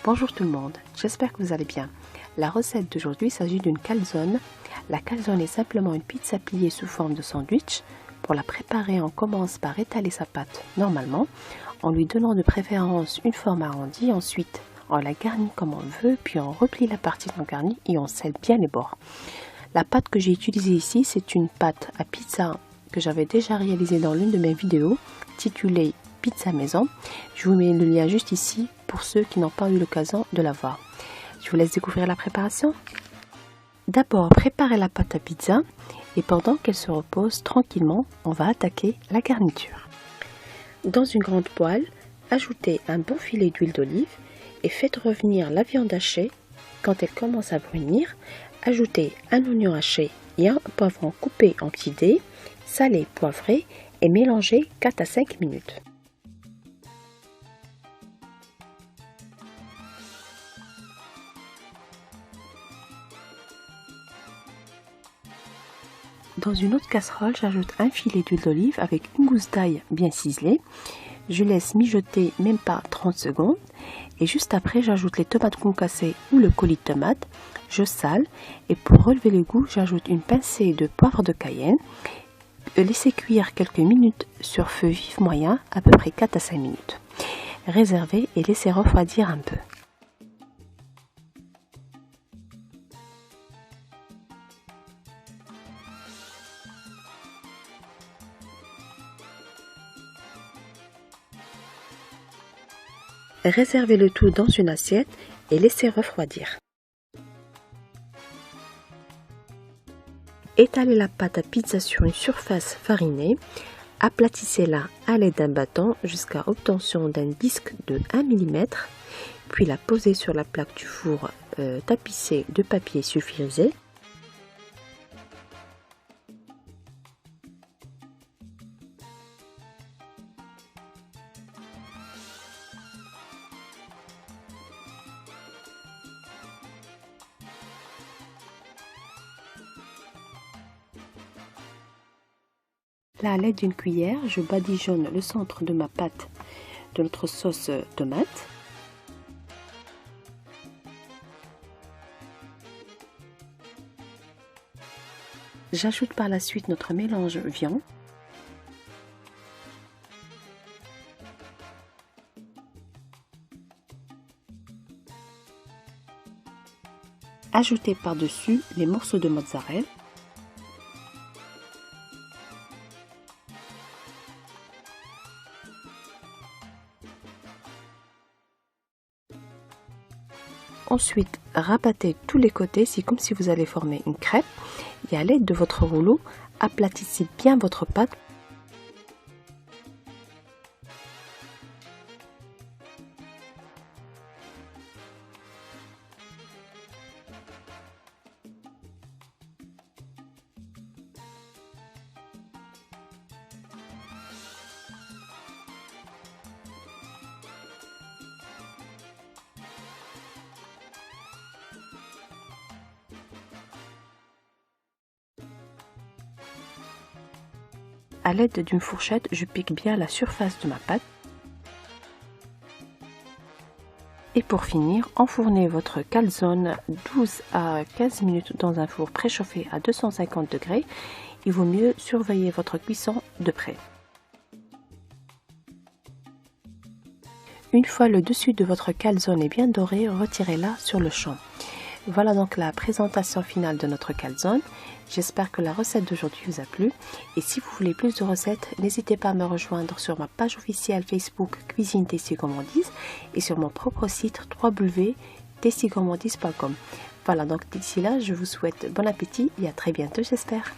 Bonjour tout le monde, j'espère que vous allez bien. La recette d'aujourd'hui s'agit d'une calzone. La calzone est simplement une pizza pliée sous forme de sandwich. Pour la préparer, on commence par étaler sa pâte normalement, en lui donnant de préférence une forme arrondie. Ensuite, on la garnit comme on veut, puis on replie la partie non garnie et on scelle bien les bords. La pâte que j'ai utilisée ici, c'est une pâte à pizza que j'avais déjà réalisée dans l'une de mes vidéos, titulée Pizza Maison. Je vous mets le lien juste ici pour ceux qui n'ont pas eu l'occasion de la voir. Je vous laisse découvrir la préparation. D'abord, préparez la pâte à pizza et pendant qu'elle se repose tranquillement, on va attaquer la garniture. Dans une grande poêle, ajoutez un bon filet d'huile d'olive et faites revenir la viande hachée. Quand elle commence à brunir, ajoutez un oignon haché et un poivron coupé en petits dés, salé, poivré et mélangez 4 à 5 minutes. Dans une autre casserole, j'ajoute un filet d'huile d'olive avec une gousse d'ail bien ciselée. Je laisse mijoter même pas 30 secondes et juste après j'ajoute les tomates concassées ou le coulis de tomates. Je sale et pour relever le goût, j'ajoute une pincée de poivre de Cayenne. Laissez cuire quelques minutes sur feu vif moyen, à peu près 4 à 5 minutes. Réservez et laissez refroidir un peu. Réservez le tout dans une assiette et laissez refroidir. Étalez la pâte à pizza sur une surface farinée. Aplatissez-la à l'aide d'un bâton jusqu'à obtention d'un disque de 1 mm. Puis la posez sur la plaque du four tapissée de papier sulfurisé. Là, à l'aide d'une cuillère, je badigeonne le centre de ma pâte de notre sauce tomate. J'ajoute par la suite notre mélange viande. Ajoutez par-dessus les morceaux de mozzarella. Ensuite, rabattez tous les côtés, c'est comme si vous allez former une crêpe. Et à l'aide de votre rouleau, aplatissez bien votre pâte. À l'aide d'une fourchette, je pique bien la surface de ma pâte. Et pour finir, enfournez votre calzone 12 à 15 minutes dans un four préchauffé à 250 degrés. Il vaut mieux surveiller votre cuisson de près. Une fois le dessus de votre calzone est bien doré, retirez-la sur le champ. Voilà donc la présentation finale de notre calzone. J'espère que la recette d'aujourd'hui vous a plu. Et si vous voulez plus de recettes, n'hésitez pas à me rejoindre sur ma page officielle Facebook Cuisine Tasty Gourmandise et sur mon propre site www.tastygourmandise.com. Voilà donc d'ici là, je vous souhaite bon appétit et à très bientôt j'espère.